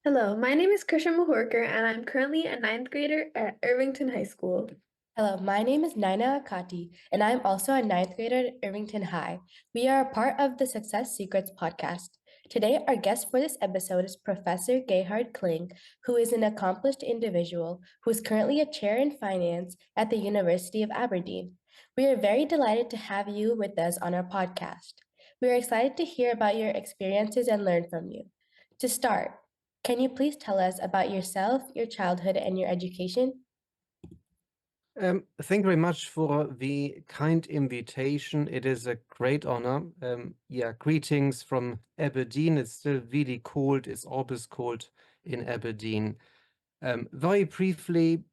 Hello, my name is Krisha Mahurkar, and I'm currently a ninth grader at Irvington High School. Hello, my name is Naina Akkati, and I'm also a ninth grader at Irvington High. We are a part of the Success Secrets podcast. Today, our guest for this episode is Professor Gerhard Kling, who is an accomplished individual who is currently a chair in finance at the University of Aberdeen. We are very delighted to have you with us on our podcast. We are excited to hear about your experiences and learn from you. To start, can you please tell us about yourself, your childhood, and your education? Thank you very much for the kind invitation. It is a great honor. Greetings from Aberdeen. It's still really cold. It's always cold in Aberdeen. Very briefly,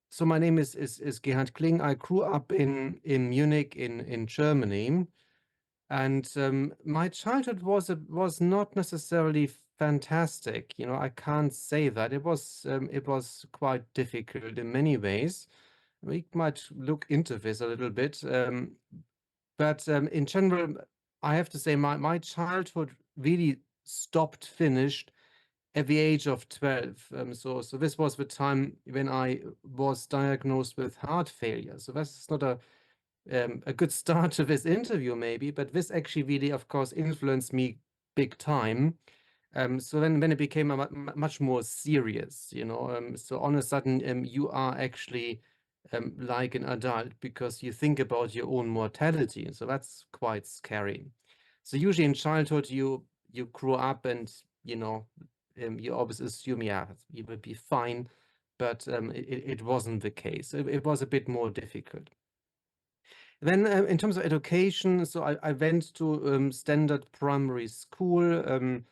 so my name is Gerhard Kling. I grew up in Munich in Germany, and my childhood was not necessarily fantastic. You know, I can't say that. It was quite difficult in many ways. We might look into this a little bit, but in general, I have to say my childhood really finished at the age of 12. So this was the time when I was diagnosed with heart failure. So that's not a good start to this interview, maybe, but this actually really, of course, influenced me big time. So when it became much more serious, so all of a sudden, you are actually like an adult because you think about your own mortality. So that's quite scary. So usually in childhood, you grow up and you always assume, yeah, you will be fine, but it wasn't the case. It was a bit more difficult. Then in terms of education, so I went to standard primary school.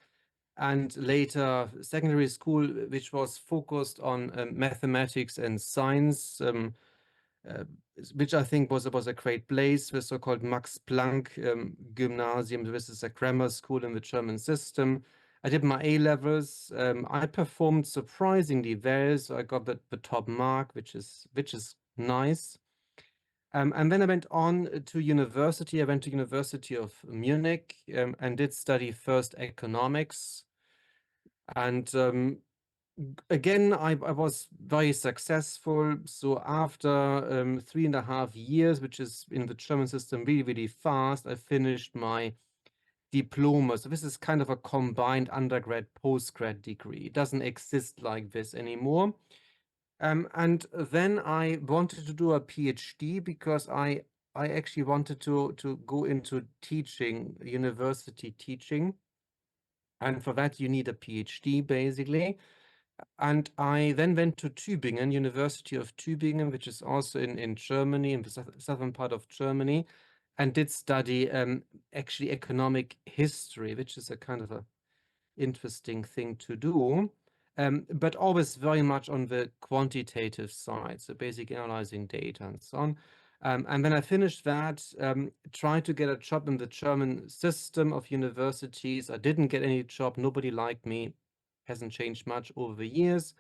And later secondary school, which was focused on mathematics and science, uh, which I think was a great place, the so-called Max Planck Gymnasium. This is a grammar school in the German system. I did my A levels. I performed surprisingly well, so I got the top mark, which is nice. And then I went on to university. I went to University of Munich and did study first economics. And again, I was very successful. So after 3.5 years, which is in the German system really, really fast, I finished my diploma. So this is kind of a combined undergrad, postgrad degree. It doesn't exist like this anymore. And then I wanted to do a PhD because I actually wanted to go into teaching, university teaching. And for that, you need a PhD, basically. And I then went to Tübingen, University of Tübingen, which is also in Germany, in the southern part of Germany, and did study actually economic history, which is a kind of a interesting thing to do, but always very much on the quantitative side, so basically analyzing data and so on. And then I finished that, tried to get a job in the German system of universities. I didn't get any job. Nobody liked me. Hasn't changed much over the years.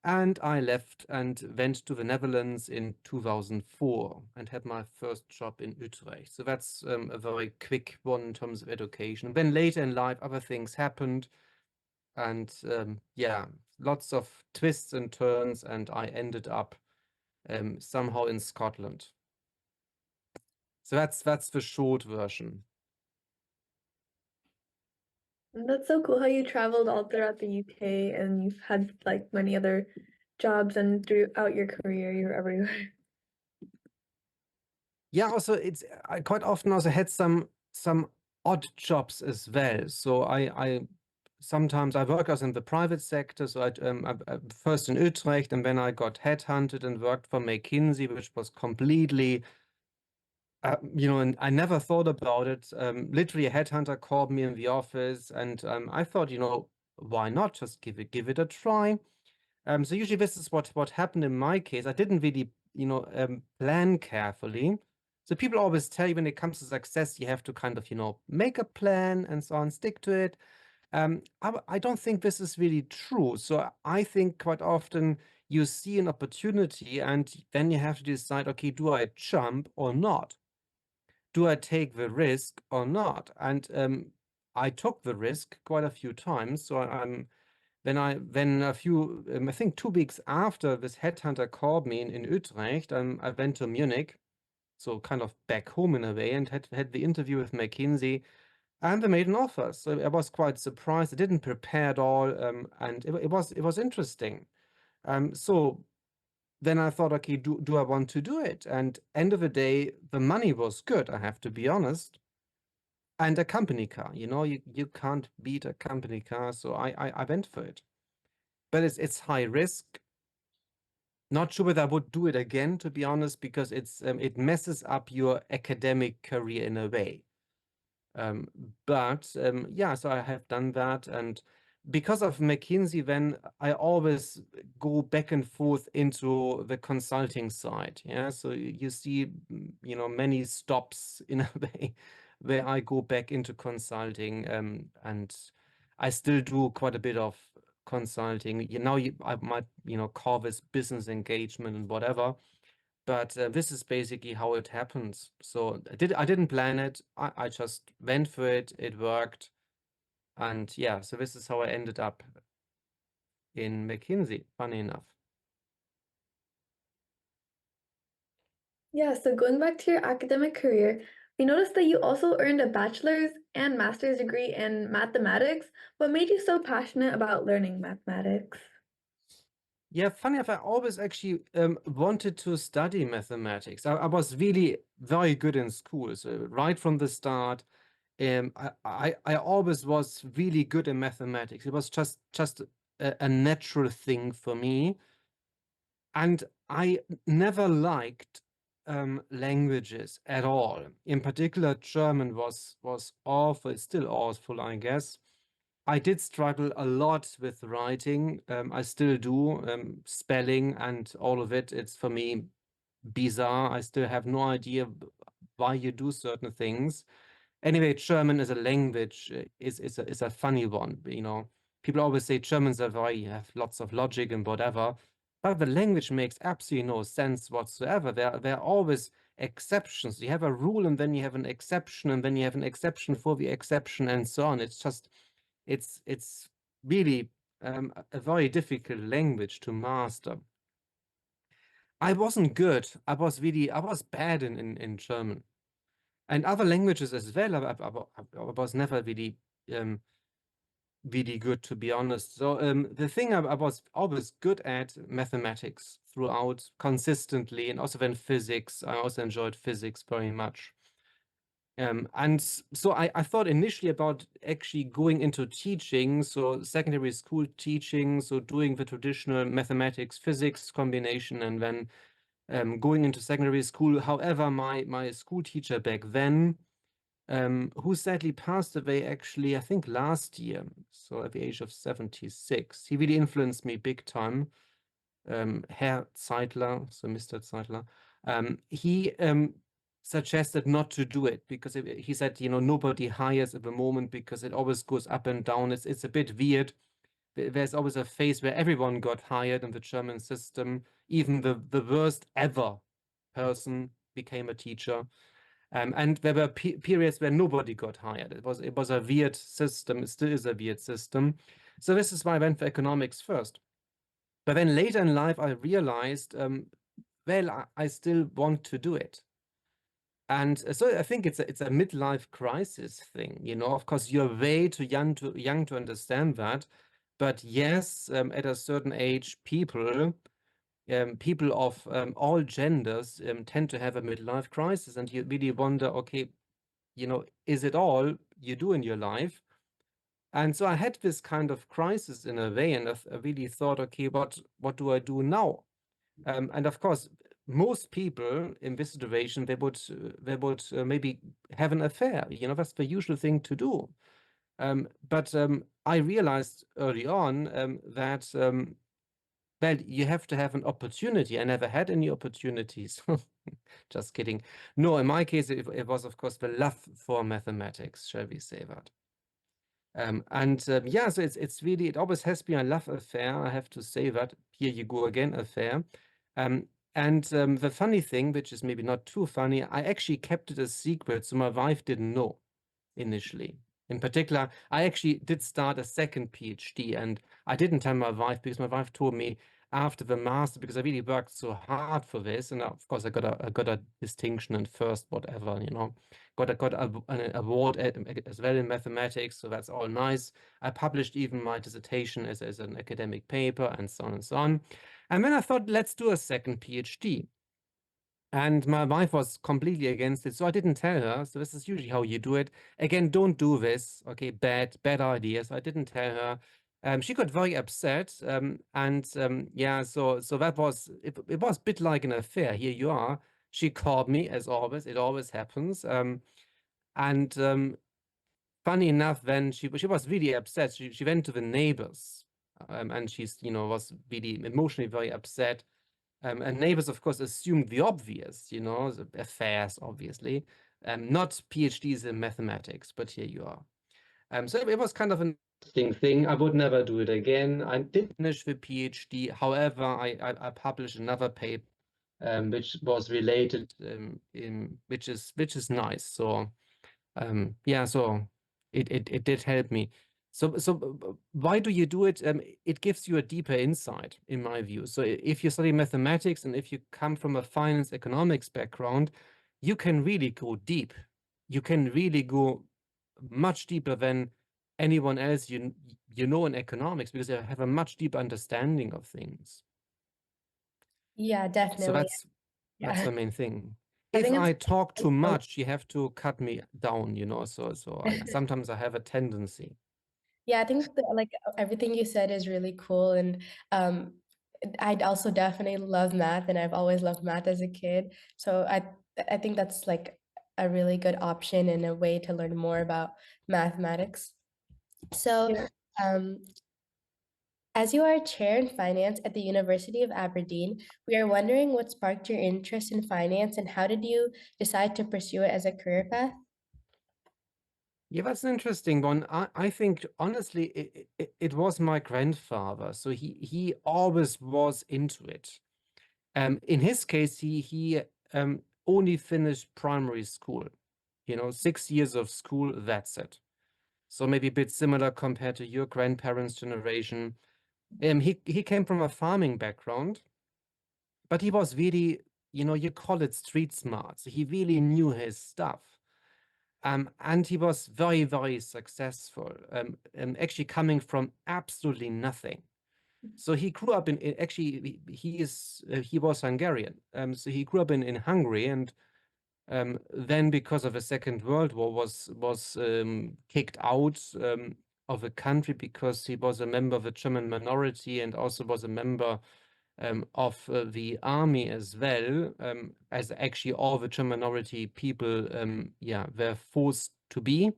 And I left and went to the Netherlands in 2004 and had my first job in Utrecht. So that's a very quick one in terms of education. Then later in life, other things happened. And yeah, lots of twists and turns, and I ended up somehow in Scotland. So that's the short version. And that's so cool how you traveled all throughout the UK and you've had like many other jobs, and throughout your career, you're everywhere. Yeah, also I quite often also had some odd jobs as well. So I sometimes I work as in the private sector. So I first in Utrecht, and then I got headhunted and worked for McKinsey, which was completely and I never thought about it. Literally, a headhunter called me in the office, and I thought, why not just give it a try? So usually this is what happened in my case. I didn't really, plan carefully. So people always tell you when it comes to success, you have to kind of, make a plan and so on, stick to it. I don't think this is really true. So I think quite often you see an opportunity and then you have to decide, okay, do I jump or not? Do I take the risk or not? And I took the risk quite a few times. So I'm when a few, I think 2 weeks after this headhunter called me in Utrecht, I went to Munich, so kind of back home in a way, and had the interview with McKinsey, and they made an offer. So I was quite surprised. I didn't prepare at all, and it was interesting. So then I thought, okay, do I want to do it? And end of the day, the money was good, I have to be honest. And a company car, you can't beat a company car, so I went for it. But it's high risk. Not sure whether I would do it again, to be honest, because it messes up your academic career in a way. But yeah, so I have done that, and because of McKinsey, then I always go back and forth into the consulting side. Yeah, so you see, many stops in a way where I go back into consulting, and I still do quite a bit of consulting. I might, call this business engagement and whatever. But this is basically how it happens. So I didn't plan it. I just went for it. It worked. And yeah, so this is how I ended up in McKinsey, funny enough. Yeah, so going back to your academic career, we noticed that you also earned a bachelor's and master's degree in mathematics. What made you so passionate about learning mathematics? Yeah, funny enough, I always actually wanted to study mathematics. I was really very good in school. So right from the start, I always was really good in mathematics. It was just a natural thing for me. And I never liked languages at all. In particular, German was awful. It's still awful, I guess. I did struggle a lot with writing. I still do. Spelling and all of it. It's for me bizarre. I still have no idea why you do certain things. Anyway, German as a language is a funny one. People always say Germans are very, have lots of logic and whatever, but the language makes absolutely no sense whatsoever. There are always exceptions. You have a rule, and then you have an exception, and then you have an exception for the exception, and so on. It's really a very difficult language to master. I wasn't good. I was bad in German. And other languages as well. I was never really really good, to be honest. So the thing I was always good at mathematics throughout consistently, and also then physics. I also enjoyed physics very much. And so I thought initially about actually going into teaching, so secondary school teaching, so doing the traditional mathematics physics combination, and then going into secondary school. However, my school teacher back then, who sadly passed away actually, I think last year, so at the age of 76, he really influenced me big time. Herr Zeitler, so Mr. Zeitler, he suggested not to do it because he said, nobody hires at the moment because it always goes up and down. It's a bit weird. There's always a phase where everyone got hired in the German system. Even the worst ever person became a teacher. And there were periods where nobody got hired. It was a weird system. It still is a weird system. So this is why I went for economics first. But then later in life, I realized, well, I still want to do it. And so I think it's a midlife crisis thing. Of course, you're way too young to understand that. But yes, at a certain age, people of all genders tend to have a midlife crisis, and you really wonder, okay, is it all you do in your life? And so I had this kind of crisis in a way, and I really thought, okay, what do I do now? And of course, most people in this situation, they would maybe have an affair. That's the usual thing to do. But I realized early on that well, you have to have an opportunity. I never had any opportunities. Just kidding. No, in my case, it was, of course, the love for mathematics, shall we say that. And yeah, so it's really, it always has been a love affair. I have to say that. Here you go again, affair. And the funny thing, which is maybe not too funny, I actually kept it a secret, so my wife didn't know initially. In particular, I actually did start a second PhD, and I didn't tell my wife because my wife told me after the master, because I really worked so hard for this, and of course I got a distinction in first whatever, you know, an award as well in mathematics, so that's all nice. I published even my dissertation as an academic paper and so on and so on. And then I thought, let's do a second PhD. And my wife was completely against it, so I didn't tell her. So this is usually how you do it. Again, don't do this. Okay, bad idea. So I didn't tell her. She got very upset, yeah. So that was it was a bit like an affair. Here you are. She called me as always. It always happens. And funny enough, then she was really upset. She went to the neighbors, and she's was really emotionally very upset. And neighbors, of course, assumed the obvious, the affairs, obviously, not PhDs in mathematics, but here you are. So it was kind of an interesting thing. I would never do it again. I did finish the PhD. However, I published another paper, which was related, which is nice. So yeah, so it did help me. So why do you do it? It gives you a deeper insight, in my view. So if you study mathematics and if you come from a finance economics background, you can really go deep. You can really go much deeper than anyone else you know in economics, because you have a much deeper understanding of things. Yeah, So definitely. that's Yeah. the main thing. I If think I it's talk too so- much, you have to cut me down, so sometimes I have a tendency. Yeah, I think like everything you said is really cool, and um, I'd also definitely love math, and I've always loved math as a kid. So I think that's like a really good option and a way to learn more about mathematics. So, Yeah. um, as you are chair in finance at the University of Aberdeen, we are wondering what sparked your interest in finance and how did you decide to pursue it as a career path? Yeah, that's an interesting one. I think honestly, it was my grandfather. So he always was into it. In his case, he only finished primary school. 6 years of school, that's it. So maybe a bit similar compared to your grandparents' generation. He came from a farming background, but he was really, you call it street smart. So he really knew his stuff. And he was very, very successful, actually coming from absolutely nothing. So he grew up actually, he was Hungarian. So he grew up in Hungary, and then because of the Second World War was kicked out of the country because he was a member of the German minority and also was a member of the army as well, as actually all the German minority people, were forced to be.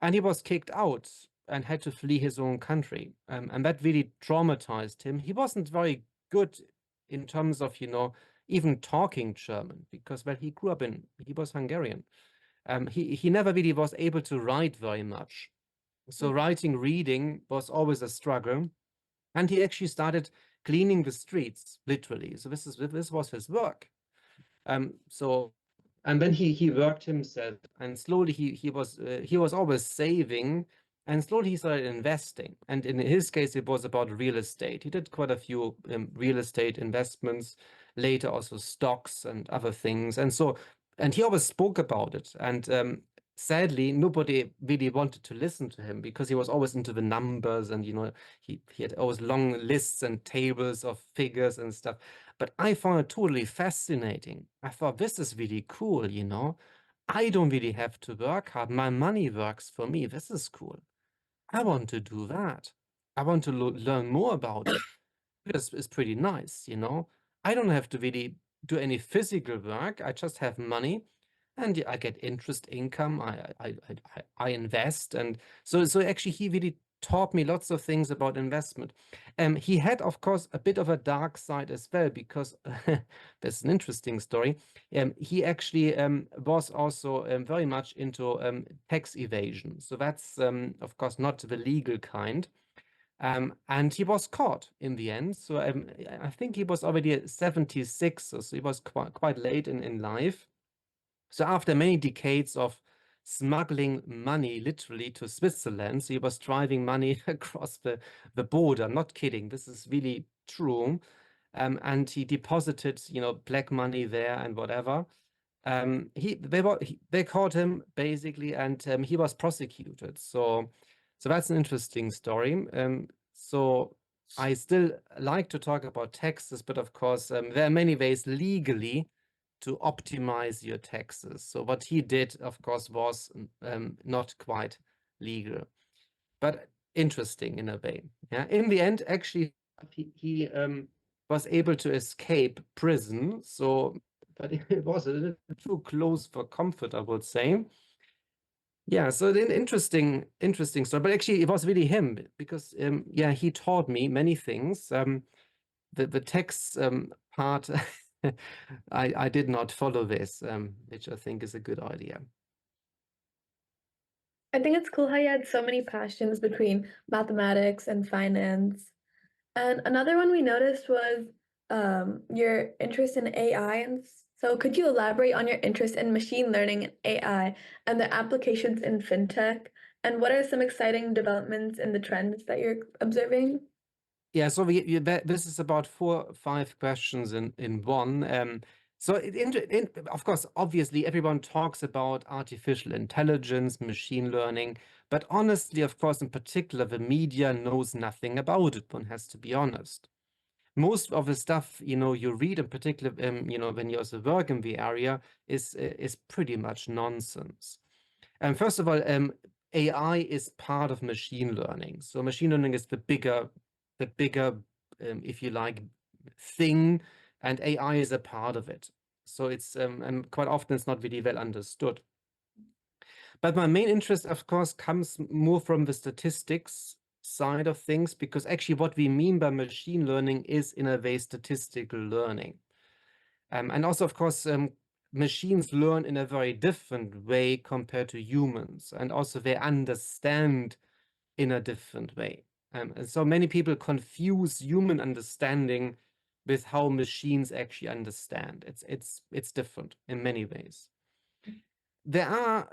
And he was kicked out and had to flee his own country. And that really traumatized him. He wasn't very good in terms of, even talking German, because, well, he was Hungarian. He never really was able to write very much. So writing, reading was always a struggle. And he actually started cleaning the streets, literally. So this was his work. So, and then he worked himself, and slowly he was always saving, and slowly he started investing. And in his case, it was about real estate. He did quite a few real estate investments, later also stocks and other things. And he always spoke about it. And sadly, nobody really wanted to listen to him because he was always into the numbers, and he had always long lists and tables of figures and stuff. But I found it totally fascinating. I thought, this is really cool. I don't really have to work hard. My money works for me. This is cool. I want to do that. I want to learn more about it. It's pretty nice. I don't have to really do any physical work. I just have money, and I get interest income. I invest, and so actually he really taught me lots of things about investment. He had, of course, a bit of a dark side as well, because that's an interesting story. He actually was also very much into tax evasion. So that's of course not the legal kind. And he was caught in the end. So I think he was already at 76, so he was quite late in life. So after many decades of smuggling money literally to Switzerland. So he was driving money across the border. Not kidding. This is really true. And he deposited, black money there and whatever. They caught him basically, and he was prosecuted. So that's an interesting story. So I still like to talk about taxes, but of course, there are many ways legally to optimize your taxes. So what he did, of course, was not quite legal, but interesting in a way. Yeah. In the end, actually, he was able to escape prison. So, but it was a little too close for comfort, I would say. Yeah, so an interesting story. But actually, it was really him because yeah, he taught me many things. The text part, I did not follow this, which I think is a good idea. I think it's cool how you had so many passions between mathematics and finance. And another one we noticed was your interest in AI. And so could you elaborate on your interest in machine learning and AI and the applications in fintech? And what are some exciting developments in the trends that you're observing? Yeah, so this is about 4 or 5 questions in one. So of course, obviously, everyone talks about artificial intelligence, machine learning, but honestly, of course, in particular, the media knows nothing about it. One has to be honest. Most of the stuff you read, in particular, when you also work in the area, is pretty much nonsense. First of all, AI is part of machine learning. So machine learning is the bigger, if you like, thing, and AI is a part of it. So it's and quite often it's not really well understood. But my main interest, of course, comes more from the statistics side of things, because actually what we mean by machine learning is, in a way, statistical learning. And also, of course, machines learn in a very different way compared to humans, and also they understand in a different way. And so many people confuse human understanding with how machines actually understand. It's different in many ways. There are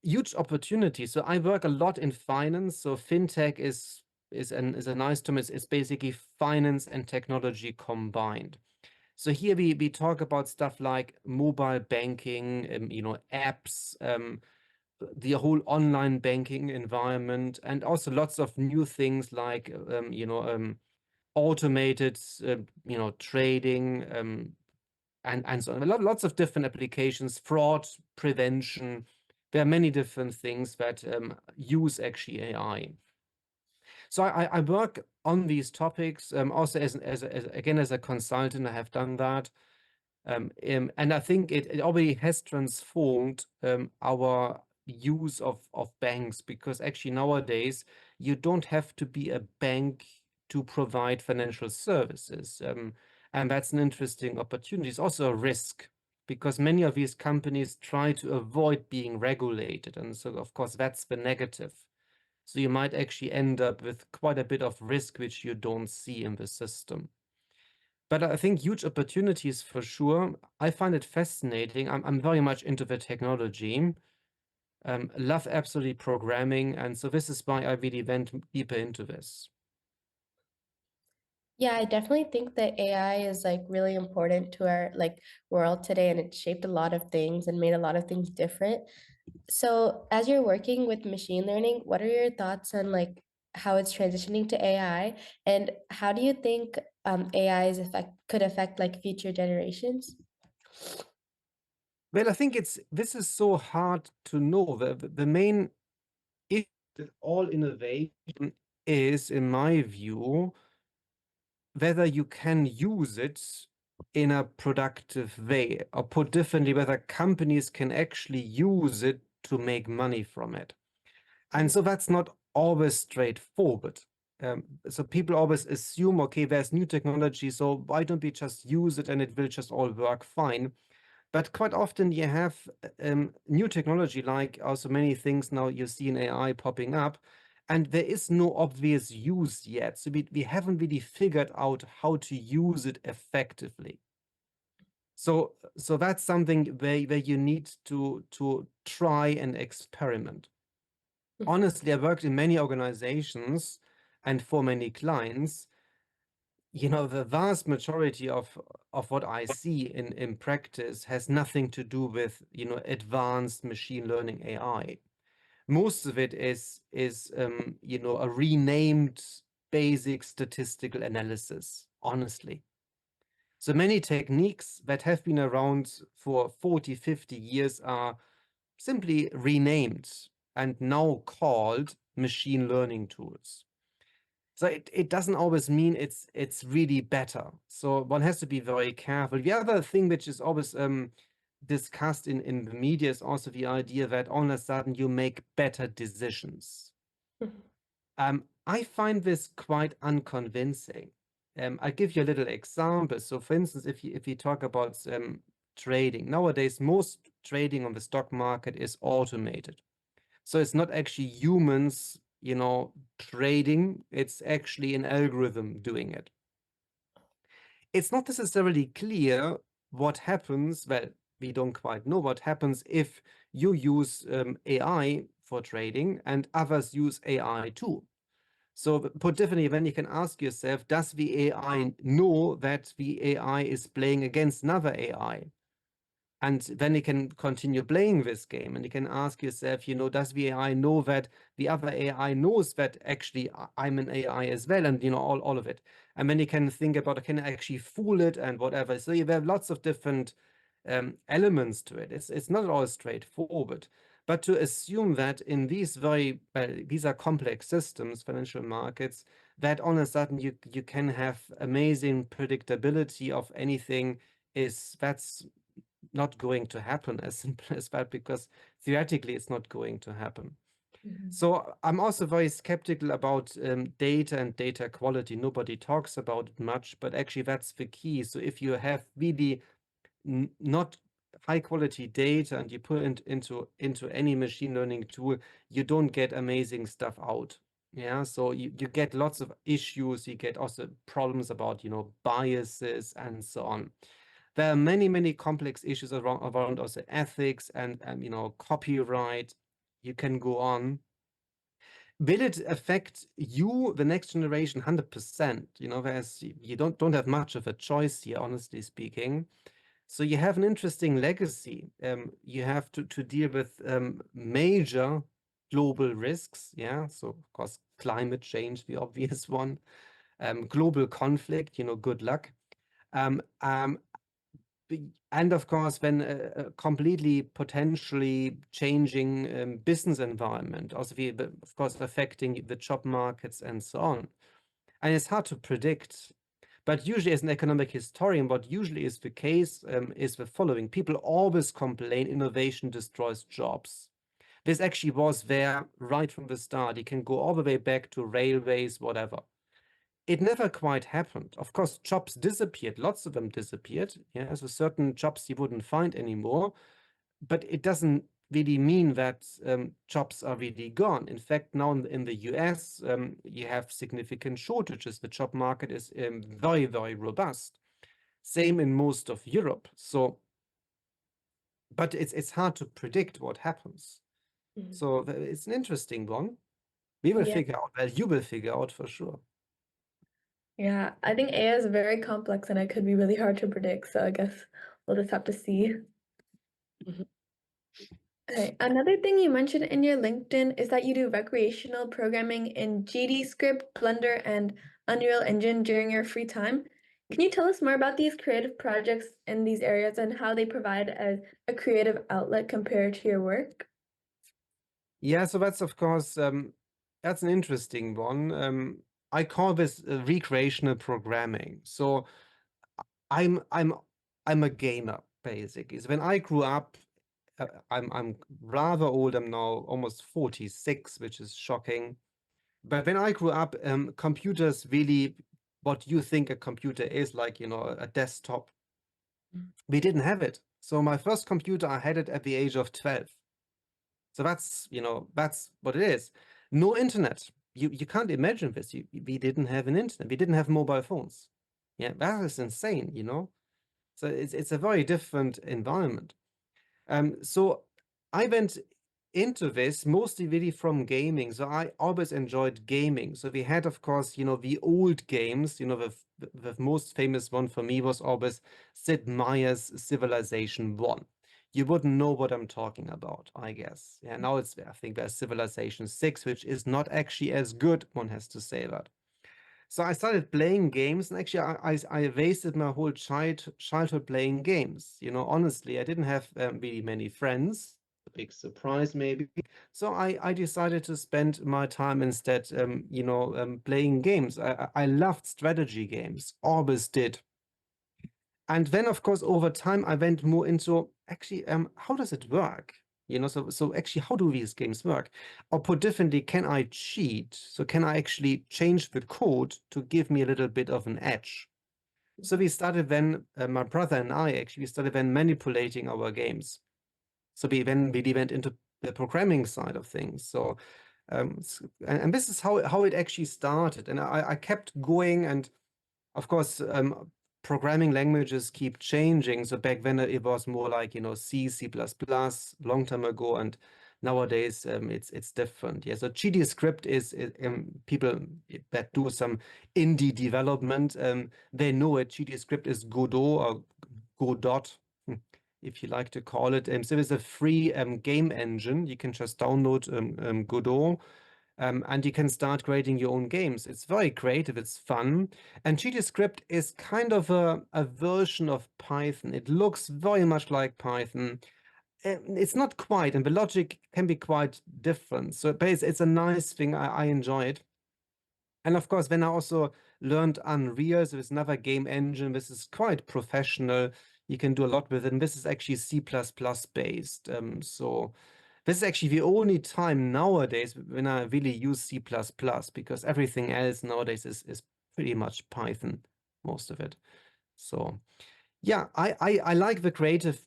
huge opportunities. So I work a lot in finance. So fintech is a nice term. It's basically finance and technology combined. So here we talk about stuff like mobile banking, apps, the whole online banking environment, and also lots of new things like automated trading, and so on. Lots of different applications, fraud prevention. There are many different things that use actually AI. So I work on these topics also again as a consultant. I have done that. And I think it already has transformed our use of banks, because actually nowadays you don't have to be a bank to provide financial services. And that's an interesting opportunity. It's also a risk, because many of these companies try to avoid being regulated. And so, of course, that's the negative. So you might actually end up with quite a bit of risk, which you don't see in the system. But I think huge opportunities for sure. I find it fascinating. I'm very much into the technology. Love absolutely programming, and so this is why I really went deeper into this. Yeah, I definitely think that AI is like really important to our world today, and it shaped a lot of things and made a lot of things different. So, as you're working with machine learning, what are your thoughts on how it's transitioning to AI, and how do you think AI could affect future generations? Well, I think this is so hard to know. The main issue with all innovation is, in my view, whether you can use it in a productive way, or put differently, whether companies can actually use it to make money from it. And so that's not always straightforward. So people always assume, okay, there's new technology, so why don't we just use it and it will just all work fine? But quite often you have new technology, like also many things now you see in AI popping up, and there is no obvious use yet. So we haven't really figured out how to use it effectively. So that's something where you need to try and experiment. Honestly, I worked in many organizations and for many clients. The vast majority of what I see in practice has nothing to do with, advanced machine learning AI. Most of it is a renamed basic statistical analysis, honestly. So many techniques that have been around for 40, 50 years are simply renamed and now called machine learning tools. So it doesn't always mean it's really better. So one has to be very careful. The other thing which is always discussed in the media is also the idea that all of a sudden you make better decisions. I find this quite unconvincing. I'll give you a little example. So for instance, if you talk about trading, nowadays most trading on the stock market is automated. So it's not actually humans, trading, it's actually an algorithm doing it. It's not necessarily clear what happens. Well, we don't quite know what happens if you use AI for trading and others use AI too. So put differently, then you can ask yourself, does the AI know that the AI is playing against another AI? And then you can continue playing this game, and you can ask yourself, does the AI know that the other AI knows that actually I'm an AI as well, and all of it. And then you can think about, can I actually fool it and whatever. So you have lots of different elements to it. It's not all straightforward. But to assume that in these these are complex systems, financial markets, that all of a sudden you can have amazing predictability of anything that's not going to happen as simple as that, because theoretically it's not going to happen. So I'm also very skeptical about data and data quality. Nobody talks about it much, but actually that's the key. So if you have really not high quality data and you put it into any machine learning tool, you don't get amazing stuff out. Yeah, so you get lots of issues. You get also problems about biases and so on. There are many, many complex issues around also ethics and copyright. You can go on. Will it affect you, the next generation, 100%? Whereas you don't have much of a choice here, honestly speaking. So you have an interesting legacy. You have to deal with major global risks. Yeah, so of course climate change, the obvious one. Global conflict. Good luck. And of course, then a completely potentially changing business environment, also of course affecting the job markets and so on. And it's hard to predict. But usually, as an economic historian, what usually is the case is the following. People always complain innovation destroys jobs. This actually was there right from the start. You can go all the way back to railways, whatever. It never quite happened. Of course, jobs disappeared. Lots of them disappeared. Yeah, so certain jobs you wouldn't find anymore. But it doesn't really mean that jobs are really gone. In fact, now in the US, you have significant shortages. The job market is very, very robust. Same in most of Europe. So, but it's hard to predict what happens. So it's an interesting one. We will Yeah. figure out. Well, you will figure out for sure. Yeah, I think AI is very complex and it could be really hard to predict. So I guess we'll just have to see. Okay. Another thing you mentioned in your LinkedIn is that you do recreational programming in GDScript, Blender, and Unreal Engine during your free time. Can you tell us more about these creative projects in these areas and how they provide as a creative outlet compared to your work? Yeah, so that's of course that's an interesting one. I call this recreational programming. So I'm a gamer basically. So when I grew up, I'm rather old. I'm now almost 46, which is shocking. But when I grew up, computers really, what you think a computer is, like a desktop, we didn't have it. So my first computer, I had it at the age of 12. So that's what it is. No internet. You can't imagine this. We didn't have an internet. We didn't have mobile phones. Yeah, that is insane. So it's a very different environment. So I went into this mostly really from gaming. So I always enjoyed gaming. So we had, of course, the old games, the most famous one for me was always Sid Meier's Civilization 1. You wouldn't know what I'm talking about, I guess. Yeah, now I think there's Civilization 6, which is not actually as good, one has to say that. So I started playing games, and actually I wasted my whole childhood playing games. Honestly, I didn't have really many friends. A big surprise, maybe. So I decided to spend my time instead, playing games. I loved strategy games, always did. And then, of course, over time, I went more into actually, how does it work? So actually, how do these games work? Or put differently, can I cheat? So can I actually change the code to give me a little bit of an edge? So we started then, my brother and I actually started then manipulating our games. So we then really went into the programming side of things. So, and this is how it actually started. And I kept going, and of course, programming languages keep changing. So back then it was more like, C, C++, long time ago, and nowadays it's different. Yeah, so GDScript is people that do some indie development, they know it. GDScript is Godot or Godot, if you like to call it. So it's a free game engine. You can just download Godot. And you can start creating your own games. It's very creative, it's fun. And GDScript is kind of a version of Python. It looks very much like Python. It's not quite, and the logic can be quite different. So but it's a nice thing. I enjoy it. And of course, then I also learned Unreal. So it's another game engine. This is quite professional. You can do a lot with it. And this is actually C++ based. So this is actually the only time nowadays when I really use C++, because everything else nowadays is pretty much Python, most of it. So yeah, I like the creative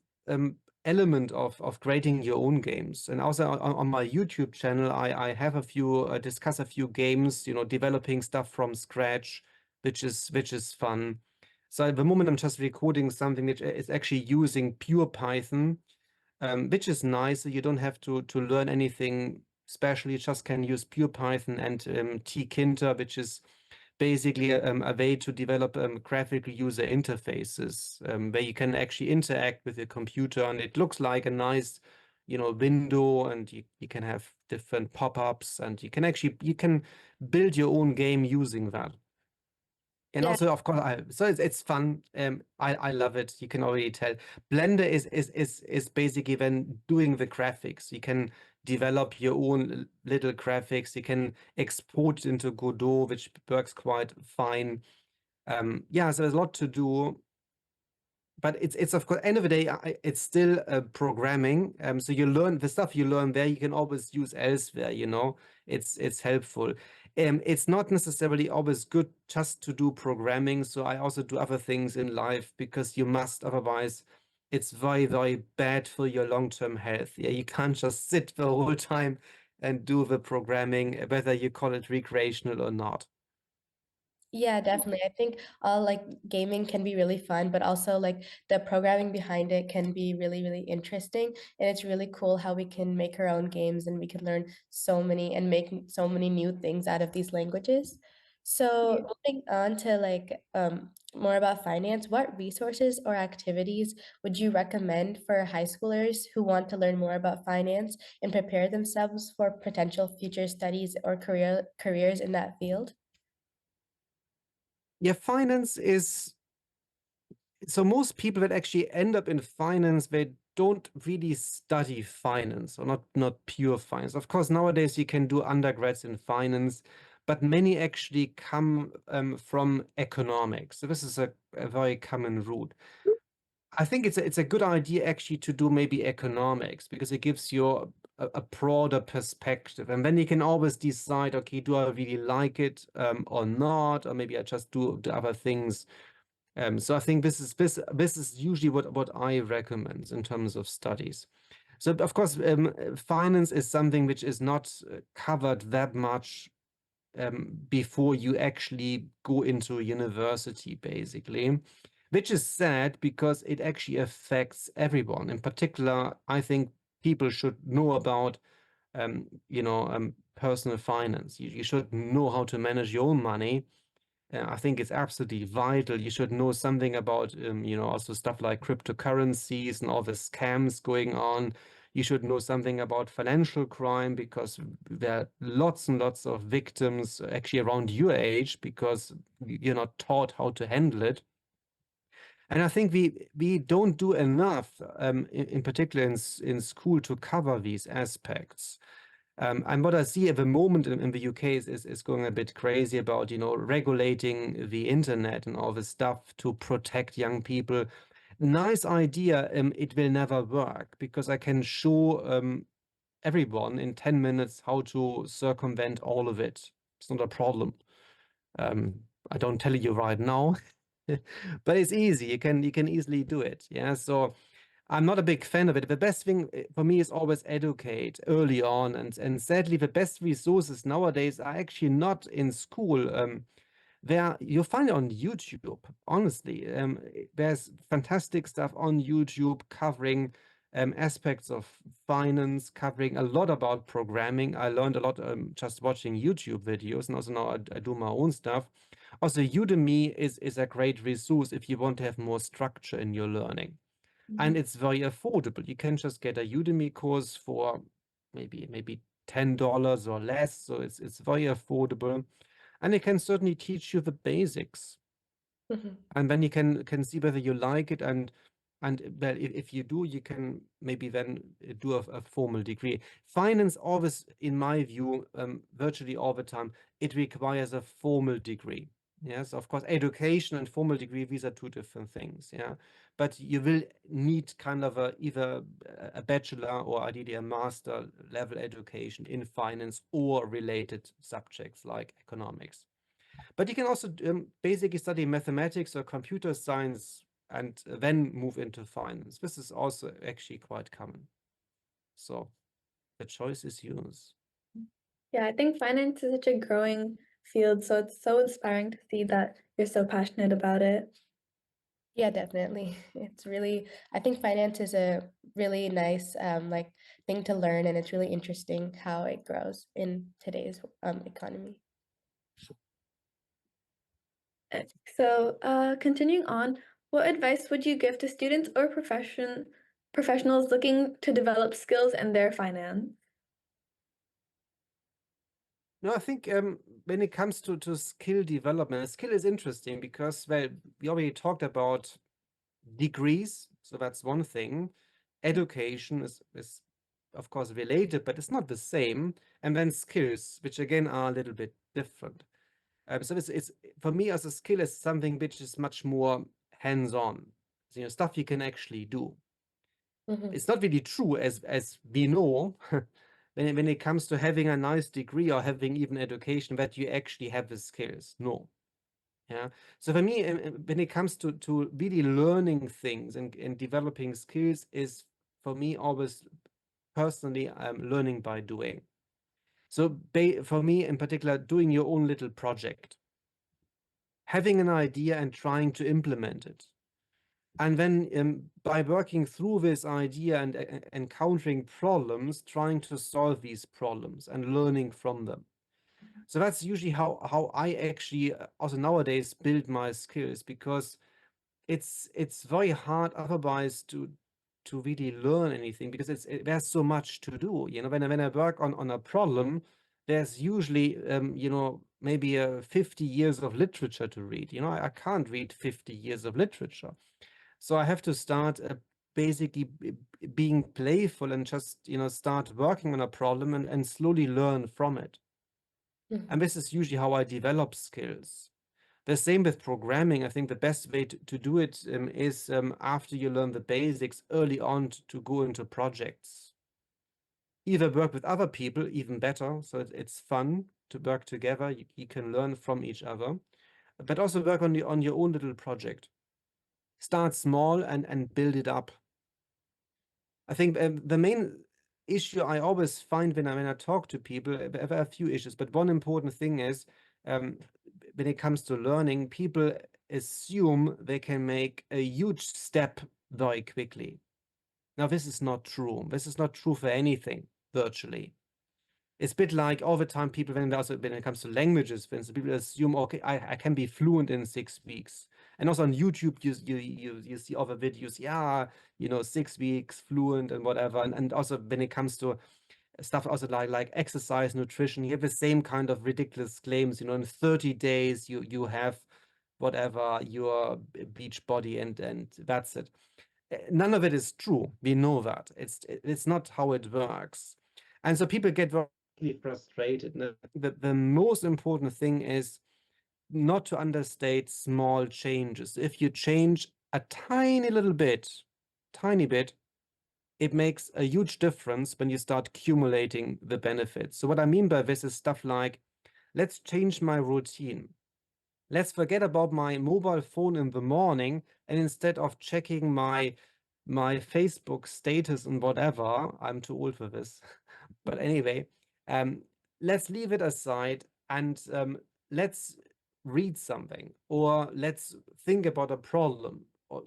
element of creating your own games. And also on my YouTube channel, I have discuss a few games, developing stuff from scratch, which is fun. So at the moment I'm just recording something which is actually using pure Python, which is nice. So you don't have to learn anything special. You just can use pure Python and tkinter, which is basically a way to develop graphical user interfaces, where you can actually interact with the computer, and it looks like a nice, window, and you can have different pop-ups, and you can build your own game using that. And Yeah. also, of course, so it's fun. I love it. You can already tell. Blender is basically then doing the graphics. You can develop your own little graphics. You can export it into Godot, which works quite fine. Yeah, so there's a lot to do. But it's of course, end of the day, it's still programming. So you learn the stuff you learn there, you can always use elsewhere. It's helpful. It's not necessarily always good just to do programming. So I also do other things in life because you must, otherwise it's very, very bad for your long-term health. Yeah, you can't just sit the whole time and do the programming, whether you call it recreational or not. Yeah, definitely. I think like gaming can be really fun, but also like the programming behind it can be really, really interesting. And it's really cool how we can make our own games and we can learn so many and make so many new things out of these languages. So moving on to like more about finance, what resources or activities would you recommend for high schoolers who want to learn more about finance and prepare themselves for potential future studies or careers in that field? Yeah, finance is so most people that actually end up in finance, they don't really study finance, or not pure finance. Of course, nowadays you can do undergrads in finance, but many actually come from economics. So this is a very common route. I think it's a good idea actually to do maybe economics, because it gives you a broader perspective, and then you can always decide, okay, do I really like it or not, or maybe I just do the other things. So I think this is usually what I recommend in terms of studies. So of course, finance is something which is not covered that much before you actually go into university, basically. which is sad because it actually affects everyone. In particular, I think people should know about personal finance. You should know how to manage your own money. I think it's absolutely vital. You should know something about, also stuff like cryptocurrencies and all the scams going on. You should know something about financial crime because there are lots and lots of victims actually around your age because you're not taught how to handle it. And I think we don't do enough, in particular in school, to cover these aspects. And what I see at the moment in the UK is going a bit crazy about, regulating the internet and all this stuff to protect young people. Nice idea. It will never work because I can show everyone in 10 minutes how to circumvent all of it. It's not a problem. I don't tell you right now, but it's easy. You can easily do it. Yeah. So I'm not a big fan of it. The best thing for me is always educate early on, and sadly, the best resources nowadays are actually not in school. There you find it on YouTube. Honestly, there's fantastic stuff on YouTube covering aspects of finance, covering a lot about programming. I learned a lot just watching YouTube videos, and also now I do my own stuff. Also, Udemy is a great resource if you want to have more structure in your learning. And it's very affordable. You can just get a Udemy course for maybe $10 or less. So it's very affordable. And it can certainly teach you the basics. Mhm. And then you can see whether you like it, and well, if you do, you can maybe then do a formal degree. Finance always, in my view, virtually all the time, it requires a formal degree. Yes, of course, education and formal degree, these are two different things. Yeah, but you will need kind of either a bachelor or ideally a master level education in finance or related subjects like economics. But you can also basically study mathematics or computer science and then move into finance. This is also actually quite common. So the choice is yours. Yeah, I think finance is such a growing field, so it's so inspiring to see that you're so passionate about it. Yeah, definitely. It's really, I think finance is a really nice thing to learn, and it's really interesting how it grows in today's economy. So, continuing on, what advice would you give to students or professionals looking to develop skills in their finance? No, I think when it comes to skill development, skill is interesting because, well, we already talked about degrees, so that's one thing. Education is of course related, but it's not the same. And then skills, which again are a little bit different. So it's for me as a skill is something which is much more hands-on. So, stuff you can actually do. Mhm. It's not really true as we know when it comes to having a nice degree or having even education that you actually have the skills. No. Yeah. So for me, when it comes to really learning things and developing skills is for me always personally learning by doing. So for me in particular, doing your own little project, having an idea and trying to implement it. And then by working through this idea and encountering problems, trying to solve these problems and learning from them. So that's usually how I actually also nowadays build my skills, because it's very hard otherwise to really learn anything, because there's so much to do. When I work on a problem, there's usually maybe 50 years of literature to read. I can't read 50 years of literature. So I have to start basically being playful and just start working on a problem and slowly learn from it. Mhm. And this is usually how I develop skills. The same with programming. I think the best way to do it is after you learn the basics early on to go into projects. Either work with other people, even better. So it's fun to work together. You can learn from each other, but also work on your own little project. Start small and build it up. I think the main issue I always find when I talk to people, there are a few issues, but one important thing is when it comes to learning, people assume they can make a huge step very quickly. Now, this is not true. This is not true for anything virtually. It's a bit like all the time people, when it comes to languages, for instance, people assume, okay, I can be fluent in 6 weeks. And also on YouTube, you see other videos, yeah, 6 weeks fluent and whatever. And also when it comes to stuff also like exercise, nutrition, you have the same kind of ridiculous claims, in 30 days you have whatever, your beach body and that's it. None of it is true. We know that. It's not how it works. And so people get very frustrated. The most important thing is not to understate small changes. If you change a tiny little bit, tiny bit, it makes a huge difference when you start accumulating the benefits. So what I mean by this is stuff like, let's change my routine. Let's forget about my mobile phone in the morning, and instead of checking my Facebook status and whatever, I'm too old for this. But anyway, let's leave it aside and let's read something, or let's think about a problem, or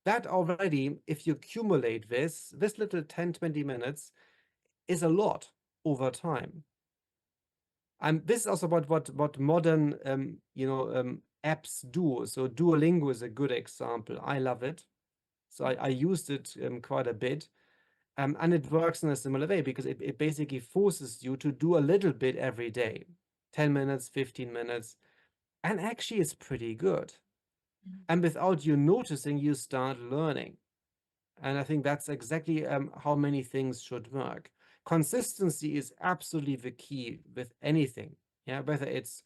that already, if you accumulate this little 10-20 minutes is a lot over time. This is also what modern apps do. So Duolingo is a good example. I love it. So I used it quite a bit. And it works in a similar way because it basically forces you to do a little bit every day, 10 minutes, 15 minutes. And actually it's pretty good. And without you noticing, you start learning. And I think that's exactly how many things should work. Consistency is absolutely the key with anything. Yeah, whether it's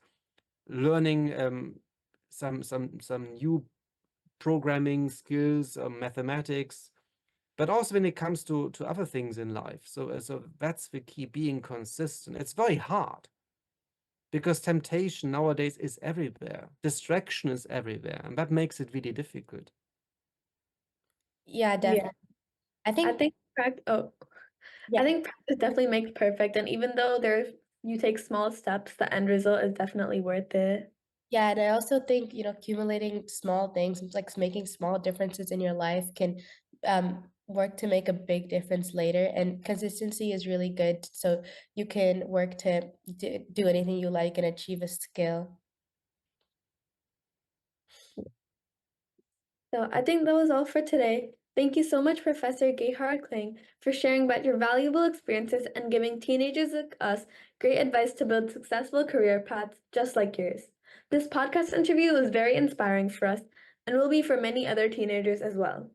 learning some new programming skills, mathematics, but also when it comes to other things in life. So that's the key, being consistent. It's very hard because temptation nowadays is everywhere. Distraction is everywhere, and that makes it really difficult. Yeah, Yeah, definitely. I I think, think I yeah, think practice definitely makes perfect, and even though you take small steps, the end result is definitely worth it. yeah, and I also think, accumulating small things, like making small differences in your life can work to make a big difference later. And consistency is really good, so you can work to do anything you like and achieve a skill. So I think that was all for today. Thank you so much, Professor Gerhard Kling, for sharing about your valuable experiences and giving teenagers like us great advice to build successful career paths just like yours. This podcast interview was very inspiring for us and will be for many other teenagers as well.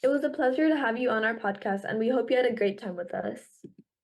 It was a pleasure to have you on our podcast, and we hope you had a great time with us.